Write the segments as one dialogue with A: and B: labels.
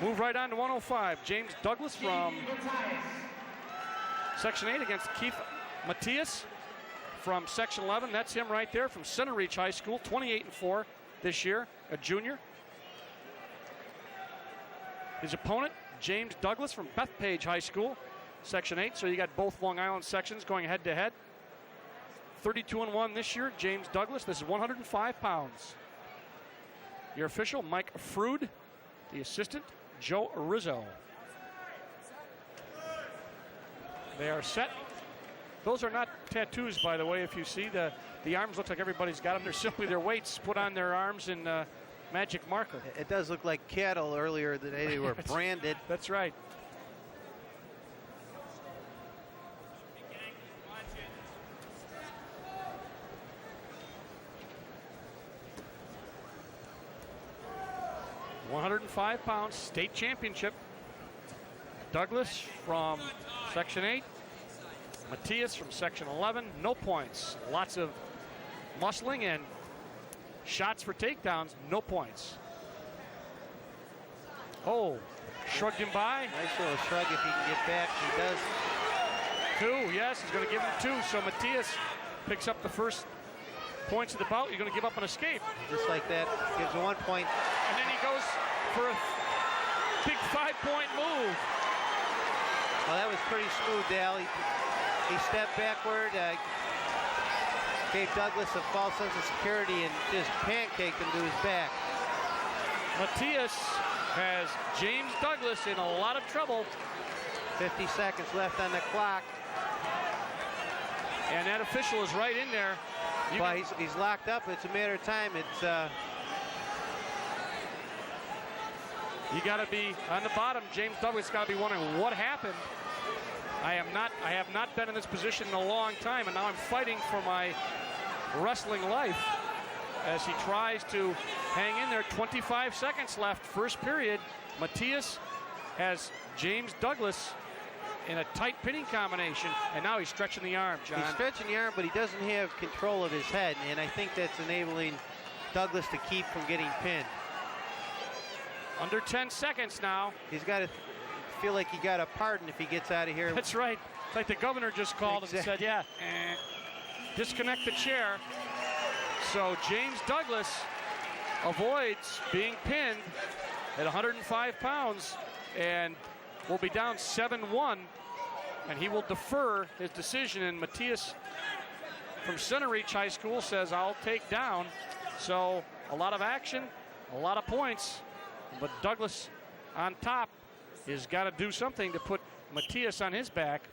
A: Move right on to 105. James Douglas from Section 8 against Keith Matthias from Section 11. That's him right there from Center Reach High School, 28-4 this year, a junior. His opponent, James Douglas from Bethpage High School, Section 8. So you got both Long Island sections going head-to-head. 32-1 this year, James Douglas. This is 105 pounds. Your official, Mike Frood. The assistant, Joe Rizzo. They are set. Those are not tattoos, by the way. If you see, the arms look like everybody's got them. They're simply their weights put on their arms in magic marker.
B: It does look like cattle earlier today. They were branded.
A: That's right. £105 state championship. Douglas from Section 8. Matthias from Section 11. No points. Lots of muscling and shots for takedowns. No points. Oh, shrugged him by.
B: Nice little shrug if he can get back. He does.
A: 2, yes, he's going to give him 2. So Matthias picks up the first points of the bout. You're going to give up an escape.
B: Just like that. Gives him 1 point.
A: And then he goes for a big 5-point move.
B: Well, that was pretty smooth, Dale. He stepped backward, gave Douglas a false sense of security, and just pancaked him to his back.
A: Matthias has James Douglas in a lot of trouble.
B: 50 seconds left on the clock.
A: And that official is right in there.
B: Well, he's locked up. It's a matter of time. It's
A: you got to be on the bottom. James Douglas got to be wondering what happened. I have not been in this position in a long time, and now I'm fighting for my wrestling life as he tries to hang in there. 25 seconds left, first period. Matthias has James Douglas in a tight pinning combination, and now he's stretching the arm, John.
B: He's stretching the arm, but he doesn't have control of his head, and I think that's enabling Douglas to keep from getting pinned.
A: Under 10 seconds now.
B: He's got to feel like he got a pardon if he gets out of here.
A: That's right. It's like the governor just called and said, yeah, disconnect the chair. So James Douglas avoids being pinned at 105 pounds and will be down 7-1, and he will defer his decision. And Matthias from Center Reach High School says, I'll take down. So a lot of action, a lot of points, but Douglas on top has got to do something to put Matthias on his back.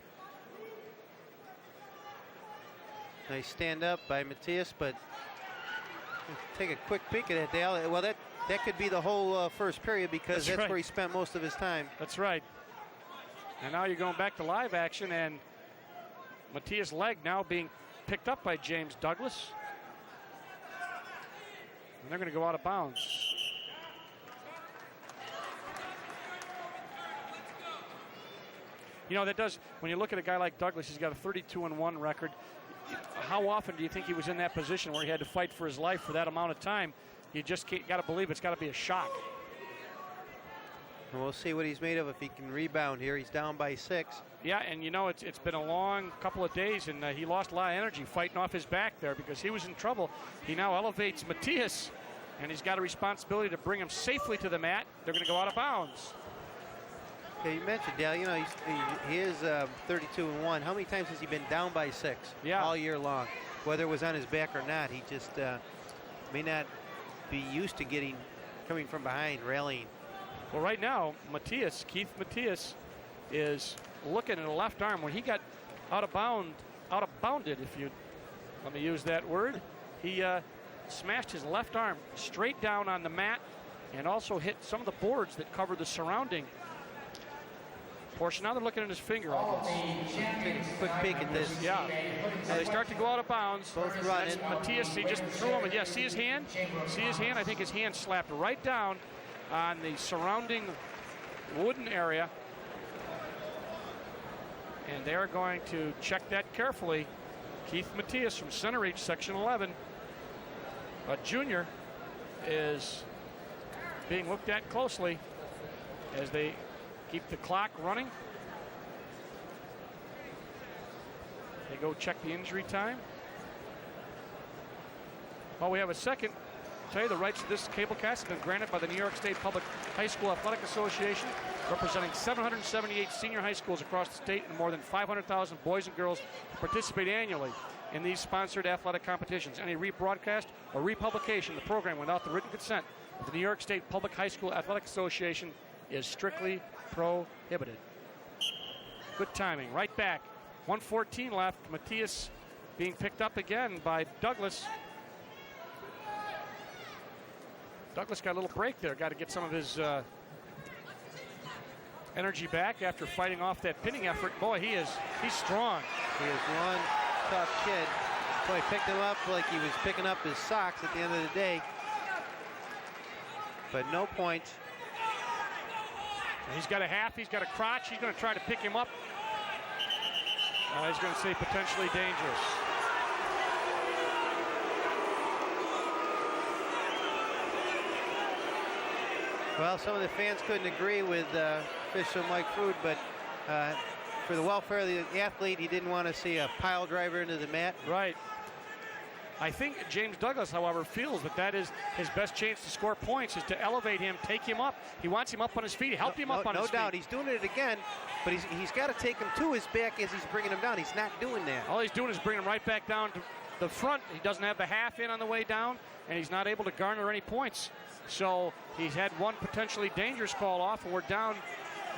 B: Nice stand up by Matthias, but take a quick peek at it, Dale. Well, that could be the whole first period, because that's right, where he spent most of his time.
A: That's right. And now you're going back to live action, and Matthias' leg now being picked up by James Douglas. And they're going to go out of bounds. You know, that does, when you look at a guy like Douglas, he's got a 32-1 record. How often do you think he was in that position where he had to fight for his life for that amount of time? You just got to believe it's got to be a shock.
B: And we'll see what he's made of if he can rebound here. He's down by 6.
A: Yeah, and you know, it's been a long couple of days, and he lost a lot of energy fighting off his back there because he was in trouble. He now elevates Matthias, and he's got a responsibility to bring him safely to the mat. They're going to go out of bounds.
B: Okay, you mentioned, Dale, you know, he is 32-1. How many times has he been down by 6 all year long? Whether it was on his back or not, he just may not be used to coming from behind, rallying.
A: Well, right now, Keith Matthias, is looking at a left arm. When he got out of bounded, if you let me use that word, he smashed his left arm straight down on the mat and also hit some of the boards that cover the surrounding portion. Now they're looking at his finger almost.
B: Take a quick peek at this.
A: Yeah. Now they start to go out of bounds.
B: Both running.
A: Matthias, he just threw him. And yeah, see his hand? See his hand? I think his hand slapped right down on the surrounding wooden area. And they're going to check that carefully. Keith Matthias from Center Reach, Section 11, a junior, is being looked at closely. as they keep the clock running. They go check the injury time. While we have a second, I'll tell you the rights to this cablecast have been granted by the New York State Public High School Athletic Association, representing 778 senior high schools across the state and more than 500,000 boys and girls who participate annually in these sponsored athletic competitions. Any rebroadcast or republication of the program without the written consent of the New York State Public High School Athletic Association is strictly prohibited. Good timing. Right back. 1:14 left. Matthias being picked up again by Douglas. Douglas got a little break there. Got to get some of his energy back after fighting off that pinning effort. Boy, he's strong.
B: He is one tough kid. Boy, picked him up like he was picking up his socks at the end of the day. But no points.
A: And he's got a half. He's got a crotch. He's going to try to pick him up. He's going to say potentially dangerous.
B: Well, some of the fans couldn't agree with official Mike Frood, but for the welfare of the athlete, he didn't want to see a pile driver into the mat.
A: Right. I think James Douglas, however, feels that is his best chance to score points is to elevate him, take him up. He wants him up on his feet, help him up on his feet.
B: No doubt, he's doing it again, but he's got to take him to his back as he's bringing him down. He's not doing that.
A: All he's doing is bringing him right back down to the front. He doesn't have the half in on the way down, and he's not able to garner any points. So he's had one potentially dangerous call off, and we're down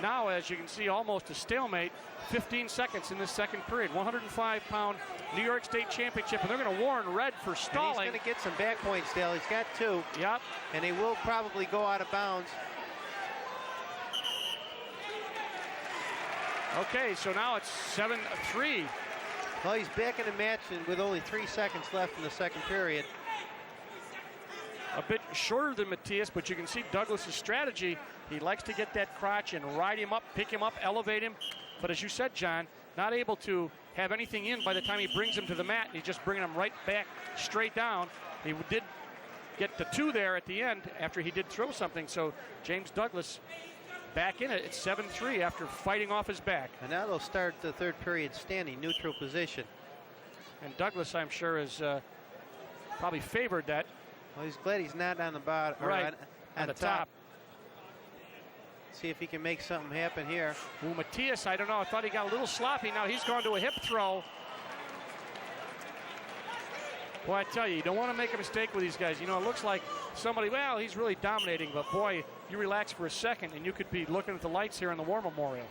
A: now, as you can see, almost a stalemate. 15 seconds in this second period. 105-pound New York State Championship, and they're going to warn red for stalling.
B: And he's going to get some back points, Dale. He's got two.
A: Yep.
B: And they will probably go out of bounds.
A: Okay, so now it's 7-3.
B: Well, he's back in the match and with only 3 seconds left in the second period.
A: A bit shorter than Matthias, but you can see Douglas's strategy. He likes to get that crotch and ride him up, pick him up, elevate him. But as you said, John, not able to have anything in by the time he brings him to the mat. He's just bringing him right back straight down. He did get the 2 there at the end after he did throw something. So James Douglas back in it. It's 7-3 after fighting off his back.
B: And now they'll start the third period standing, neutral position.
A: And Douglas, I'm sure, is probably favored that.
B: Well, he's glad he's not on the bottom,
A: right,
B: on the top. See if he can make something happen here.
A: Ooh, Matthias, I don't know. I thought he got a little sloppy. Now he's gone to a hip throw. Boy, I tell you don't want to make a mistake with these guys. You know, it looks like somebody, well, he's really dominating. But, boy, you relax for a second, and you could be looking at the lights here in the War Memorial.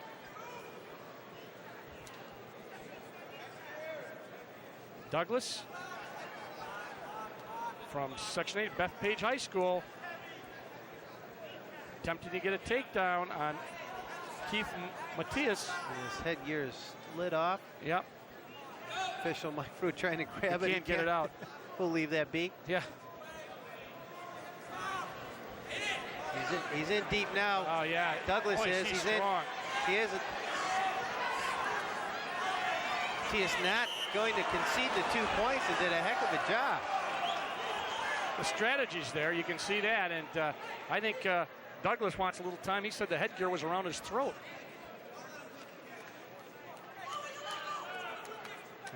A: Douglas from Section 8, Bethpage High School, attempting to get a takedown on Keith Matthias.
B: And his headgear is slid off.
A: Yep.
B: Official Mike Frood trying to grab it.
A: Can't get it out.
B: We'll leave that be.
A: Yeah.
B: He's in deep now.
A: Oh, yeah.
B: Douglas is.
A: He's
B: strong. He is. He is not going to concede the 2 points and did a heck of a job.
A: The strategy's there. You can see that. And I think Douglas wants a little time. He said the headgear was around his throat.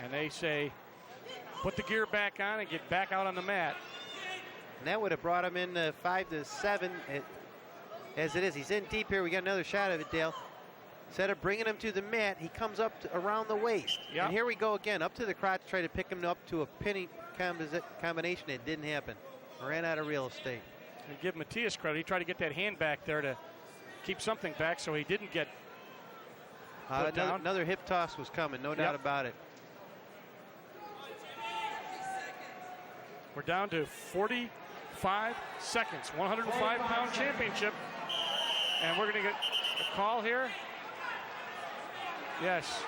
A: And they say, put the gear back on and get back out on the mat.
B: And that would have brought him in 5-7. As it is, he's in deep here. We got another shot of it, Dale. Instead of bringing him to the mat, he comes up around the waist.
A: Yep.
B: And here we go again, up to the crotch, try to pick him up to a pinning combination. It didn't happen. Ran out of real estate.
A: And give Matthias credit. He tried to get that hand back there to keep something back so he didn't get put down.
B: Another hip toss was coming, no doubt about it.
A: We're down to 45 seconds. 105-pound championship. And we're going to get a call here. Yes.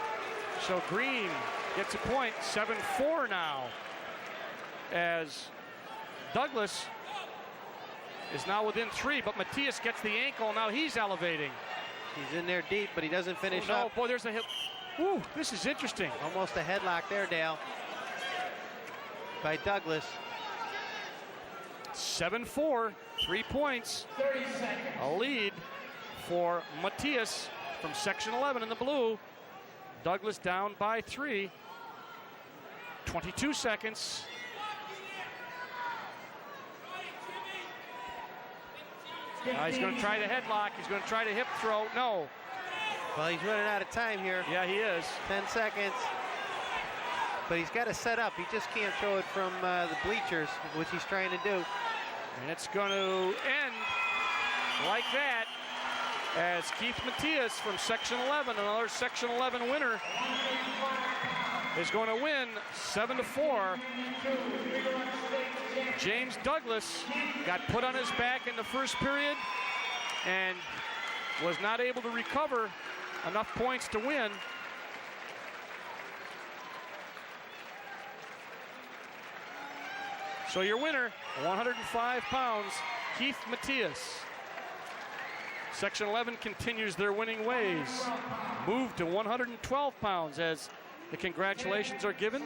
A: So Green gets a point. 7-4 now. As Douglas is now within 3, but Matthias gets the ankle. Now he's elevating.
B: He's in there deep, but he doesn't finish
A: up.
B: up.
A: Boy, there's a hip. Ooh, this is interesting.
B: Almost a headlock there, Dale, by Douglas.
A: 7-4, 3 points. 30 seconds. A lead for Matthias from Section 11 in the blue. Douglas down by 3. 22 seconds. He's going to try the headlock. He's going to try the hip throw. No.
B: Well, he's running out of time here.
A: Yeah, he is.
B: 10 seconds. But he's got to set up. He just can't throw it from the bleachers, which he's trying to do.
A: And it's going to end like that as Keith Matthias from Section 11, another Section 11 winner, is going to win 7-4. James Douglas got put on his back in the first period and was not able to recover enough points to win. So your winner, 105 pounds, Keith Matthias. Section 11 continues their winning ways. Moved to 112 pounds as the congratulations are given.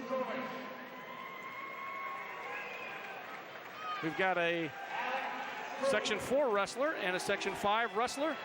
A: We've got a Section 4 wrestler and a Section 5 wrestler.